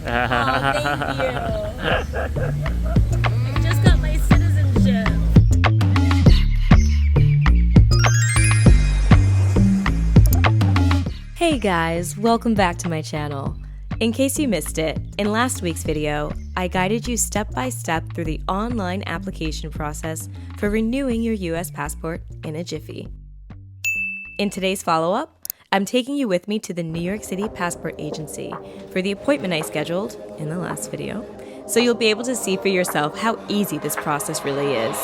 Oh, thank you. I just got my citizenship. Hey guys, welcome back to my channel. In case you missed it, in last week's video, I guided you step by step through the online application process for renewing your US passport in a jiffy. In today's follow-up, I'm taking you with me to the New York City Passport Agency for the appointment I scheduled in the last video, so you'll be able to see for yourself how easy this process really is.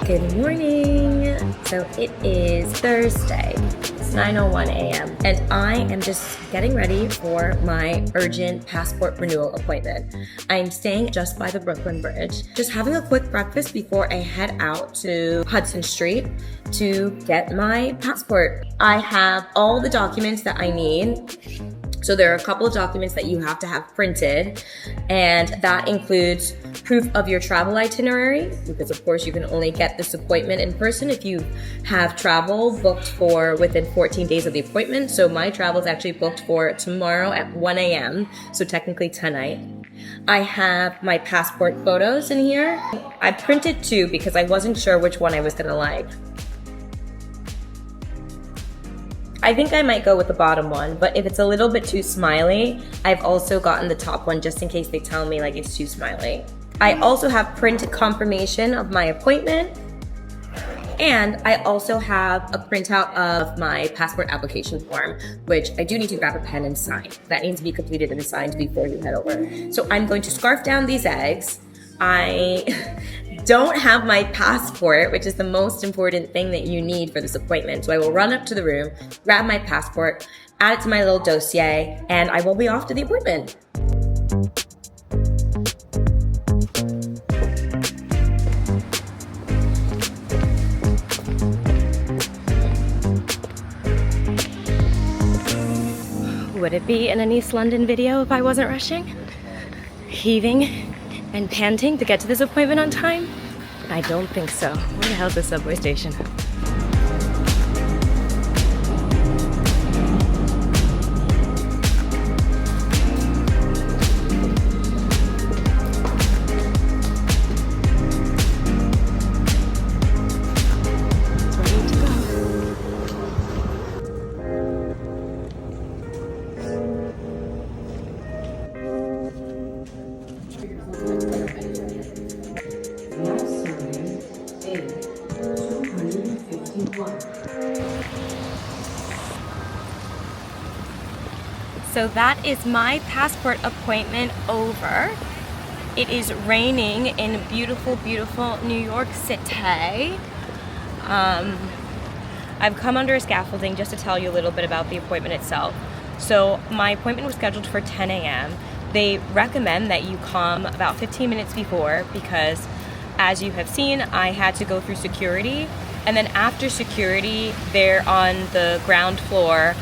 Good morning! So it is Thursday. It's 9:01 a.m. and I am just getting ready for my urgent passport renewal appointment. I'm staying just by the Brooklyn Bridge, just having a quick breakfast before I head out to Hudson Street to get my passport. I have all the documents that I need. So there are a couple of documents that you have to have printed, and that includes proof of your travel itinerary, because of course you can only get this appointment in person if you have travel booked for within 14 days of the appointment. So my travel is actually booked for tomorrow at 1 a.m., so technically tonight. I have my passport photos in here. I printed two because I wasn't sure which one I was gonna like. I think I might go with the bottom one, but if it's a little bit too smiley, I've also gotten the top one just in case they tell me like it's too smiley. I also have printed confirmation of my appointment, and I also have a printout of my passport application form, which I do need to grab a pen and sign. That needs to be completed and signed before you head over. So I'm going to scarf down these eggs. I don't have my passport, which is the most important thing that you need for this appointment. So I will run up to the room, grab my passport, add it to my little dossier, and I will be off to the appointment. Would it be in an East London video if I wasn't rushing? Heaving and panting to get to this appointment on time? I don't think so. Where the hell is the subway station? So that is my passport appointment over. It is raining in beautiful, beautiful New York City. I've come under a scaffolding just to tell you a little bit about the appointment itself. So my appointment was scheduled for 10 a.m. They recommend that you come about 15 minutes before because, as you have seen, I had to go through security. And then after security, they're on the ground floor.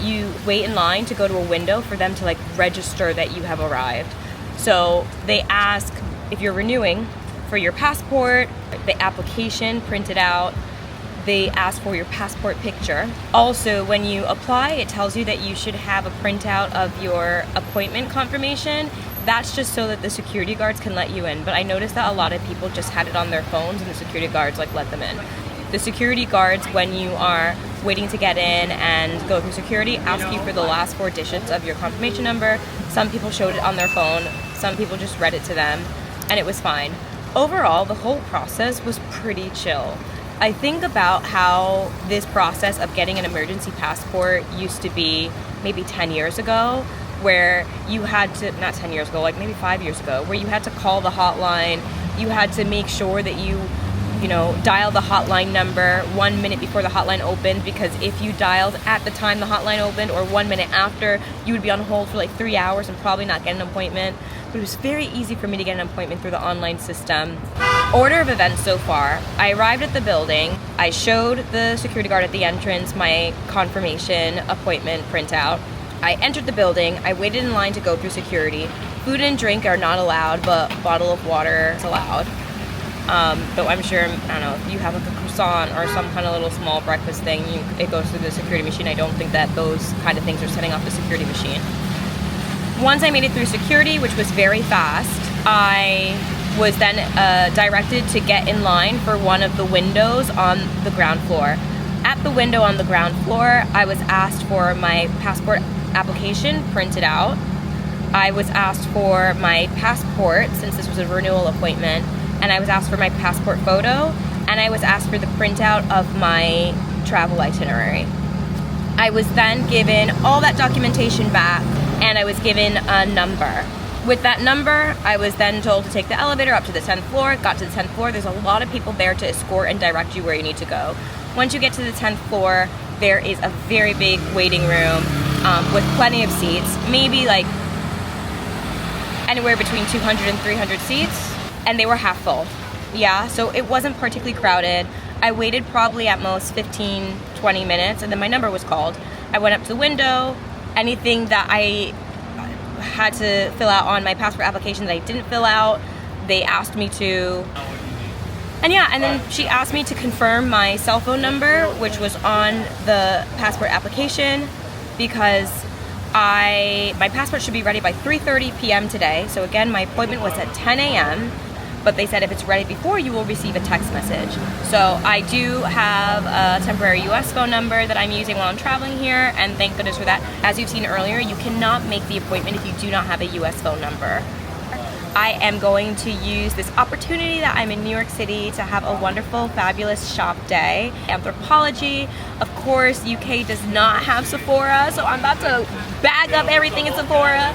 You wait in line to go to a window for them to register that you have arrived. So they ask if you're renewing for your passport, the application printed out. They ask for your passport picture. Also, when you apply, it tells you that you should have a printout of your appointment confirmation. That's just so that the security guards can let you in. But I noticed that a lot of people just had it on their phones and the security guards let them in. The security guards, when you are waiting to get in and go through security, ask you for the last four digits of your confirmation number. Some people showed it on their phone, some people just read it to them, and it was fine. Overall, the whole process was pretty chill. I think about how this process of getting an emergency passport used to be maybe 10 years ago, where you had to, not 10 years ago, maybe 5 years ago, where you had to call the hotline, you had to make sure that you dial the hotline number 1 minute before the hotline opened, because if you dialed at the time the hotline opened or 1 minute after, you would be on hold for 3 hours and probably not get an appointment. But it was very easy for me to get an appointment through the online system. Order of events so far: I arrived at the building, I showed the security guard at the entrance my confirmation appointment printout. I entered the building, I waited in line to go through security. Food and drink are not allowed, but a bottle of water is allowed. Though I'm sure, I don't know, if you have a croissant or some kind of little small breakfast thing, it goes through the security machine. I don't think that those kind of things are setting off the security machine. Once I made it through security, which was very fast, I was then directed to get in line for one of the windows on the ground floor. At the window on the ground floor, I was asked for my passport application printed out. I was asked for my passport, since this was a renewal appointment, and I was asked for my passport photo, and I was asked for the printout of my travel itinerary. I was then given all that documentation back, and I was given a number. With that number, I was then told to take the elevator up to the 10th floor. Got to the 10th floor, there's a lot of people there to escort and direct you where you need to go. Once you get to the 10th floor, there is a very big waiting room with plenty of seats, maybe like anywhere between 200 and 300 seats, and they were half full. Yeah, so it wasn't particularly crowded. I waited probably at most 15, 20 minutes, and then my number was called. I went up to the window. Anything that I had to fill out on my passport application that I didn't fill out, they asked me to. And yeah, and then she asked me to confirm my cell phone number, which was on the passport application, because my passport should be ready by 3:30 p.m. today. So again, my appointment was at 10 a.m., but they said if it's ready before, you will receive a text message. So I do have a temporary US phone number that I'm using while I'm traveling here, and thank goodness for that. As you've seen earlier, you cannot make the appointment if you do not have a US phone number. I am going to use this opportunity that I'm in New York City to have a wonderful, fabulous shop day. Anthropologie, of course, UK does not have Sephora, so I'm about to bag up everything in Sephora.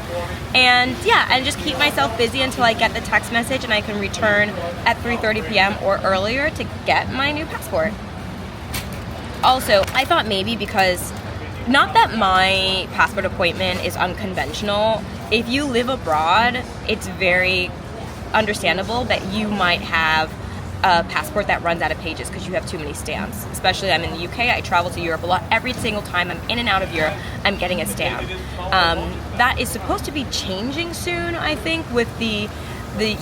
And yeah, and just keep myself busy until I get the text message and I can return at 3:30 p.m. or earlier to get my new passport. Also, I thought maybe because, not that my passport appointment is unconventional, if you live abroad, it's very understandable that you might have a passport that runs out of pages because you have too many stamps. Especially I'm in the UK, I travel to Europe a lot. Every single time I'm in and out of Europe, I'm getting a stamp. That is supposed to be changing soon, I think, with the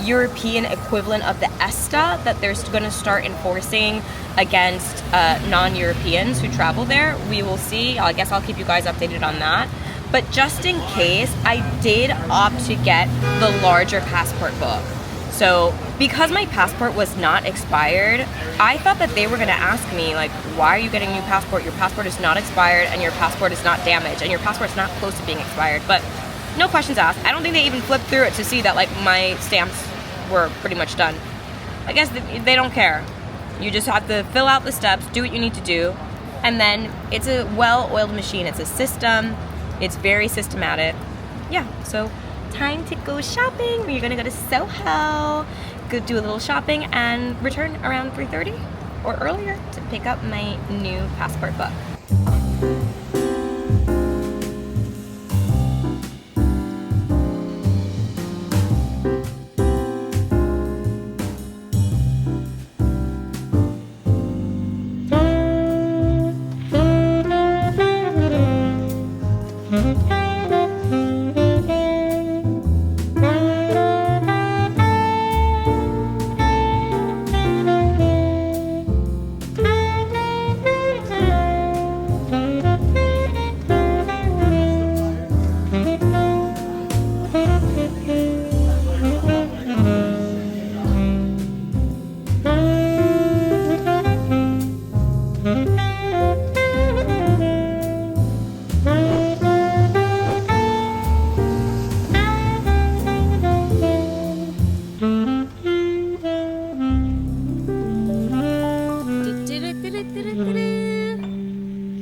European equivalent of the ESTA that they're going to start enforcing against non-Europeans who travel there. We will see. I guess I'll keep you guys updated on that. But just in case, I did opt to get the larger passport book. So because my passport was not expired, I thought that they were going to ask me, like, why are you getting a new passport? Your passport is not expired and your passport is not damaged and your passport's not close to being expired. But no questions asked. I don't think they even flipped through it to see that, like, my stamps were pretty much done. I guess they don't care. You just have to fill out the steps, do what you need to do, and then it's a well-oiled machine. It's a system. It's very systematic. Yeah, so time to go shopping. We're gonna go to Soho, go do a little shopping, and return around 3:30 or earlier to pick up my new passport book.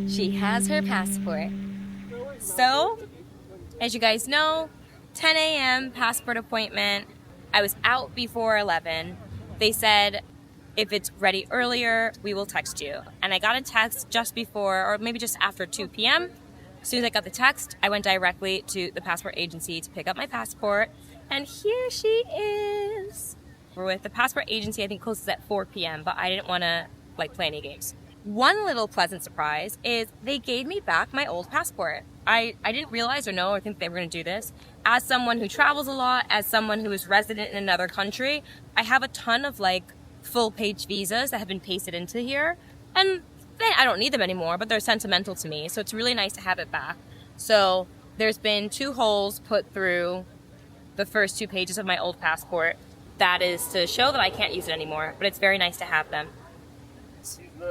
She has her passport. So, as you guys know, 10 a.m. passport appointment. I was out before 11. They said, if it's ready earlier, we will text you. And I got a text just before, or maybe just after 2 p.m. As soon as I got the text, I went directly to the passport agency to pick up my passport. And here she is. We're with the passport agency, I think closes at 4 p.m., but I didn't want to play any games. One little pleasant surprise is they gave me back my old passport. I didn't realize or know or think they were going to do this. As someone who travels a lot, as someone who is resident in another country, I have a ton of full-page visas that have been pasted into here. And I don't need them anymore, but they're sentimental to me. So it's really nice to have it back. So there's been 2 holes put through the first 2 pages of my old passport. That is to show that I can't use it anymore, but it's very nice to have them.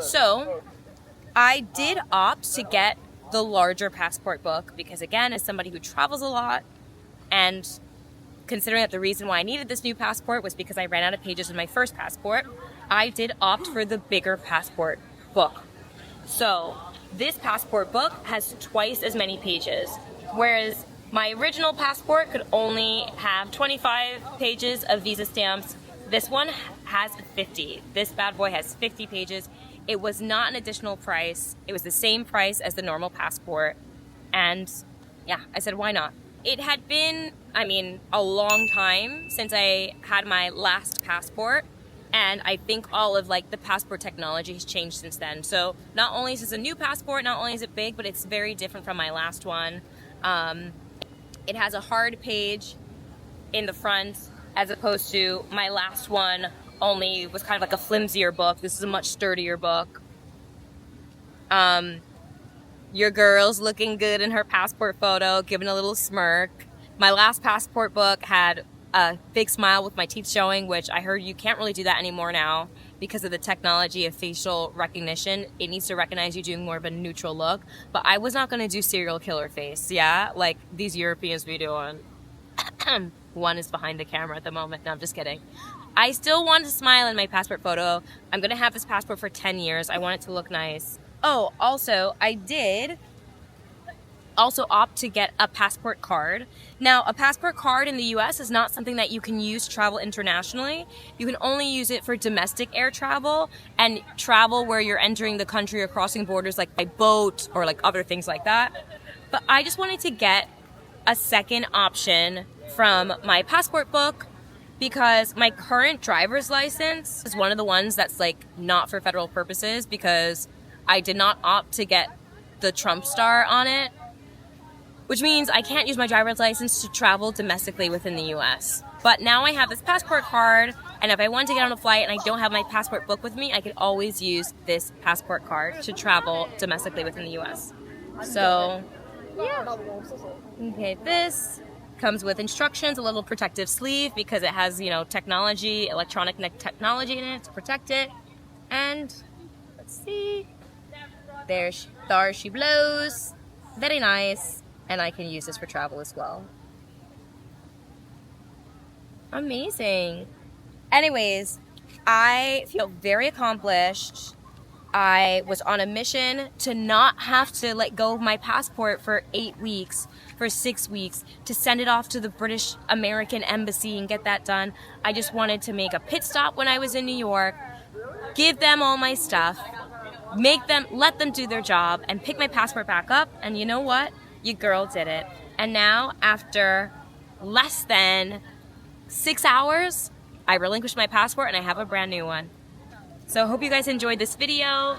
So, I did opt to get the larger passport book because, again, as somebody who travels a lot, and considering that the reason why I needed this new passport was because I ran out of pages in my first passport, I did opt for the bigger passport book. So, this passport book has twice as many pages, whereas my original passport could only have 25 pages of visa stamps. This one has 50. This bad boy has 50 pages. It was not an additional price. It was the same price as the normal passport. And yeah, I said, why not? It had been, a long time since I had my last passport. And I think all of the passport technology has changed since then. So not only is this a new passport, not only is it big, but it's very different from my last one. It has a hard page in the front as opposed to my last one only was kind of like a flimsier book. This is a much sturdier book. Your girl's looking good in her passport photo, giving a little smirk. My last passport book had a big smile with my teeth showing, which I heard you can't really do that anymore now because of the technology of facial recognition. It needs to recognize you doing more of a neutral look. But I was not going to do serial killer face, yeah? Like these Europeans be doing. One is behind the camera at the moment. No, I'm just kidding. I still want to smile in my passport photo. I'm going to have this passport for 10 years. I want it to look nice. Oh, also, I did also opt to get a passport card. Now, a passport card in the US is not something that you can use to travel internationally. You can only use it for domestic air travel and travel where you're entering the country or crossing borders like by boat or like other things like that. But I just wanted to get a second option from my passport book because my current driver's license is one of the ones that's not for federal purposes because I did not opt to get the Trump star on it, which means I can't use my driver's license to travel domestically within the US. But now I have this passport card, and if I want to get on a flight and I don't have my passport book with me, I can always use this passport card to travel domestically within the US. So, yeah. Okay, this comes with instructions, a little protective sleeve because it has, technology, electronic technology in it to protect it. And let's see. There she blows. Very nice. And I can use this for travel as well. Amazing. Anyways, I feel very accomplished. I was on a mission to not have to let go of my passport for 8 weeks, for 6 weeks, to send it off to the British American Embassy and get that done. I just wanted to make a pit stop when I was in New York, give them all my stuff, let them do their job, and pick my passport back up. And you know what? Your girl did it. And now, after less than 6 hours, I relinquished my passport and I have a brand new one. So I hope you guys enjoyed this video.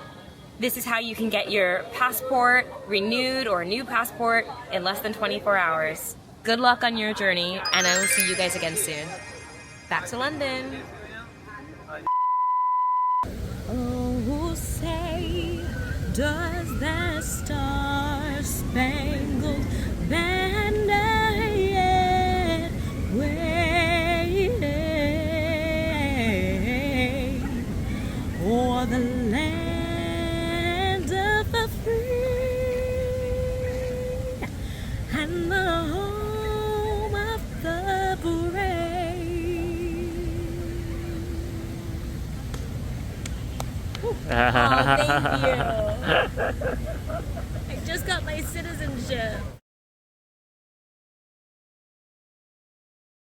This is how you can get your passport renewed or a new passport in less than 24 hours. Good luck on your journey, and I will see you guys again soon. Back to London. Oh, say, does that star-spangled banner yet wave o'er the land of the free and the home of the brave? Oh, thank you. I just got my citizenship.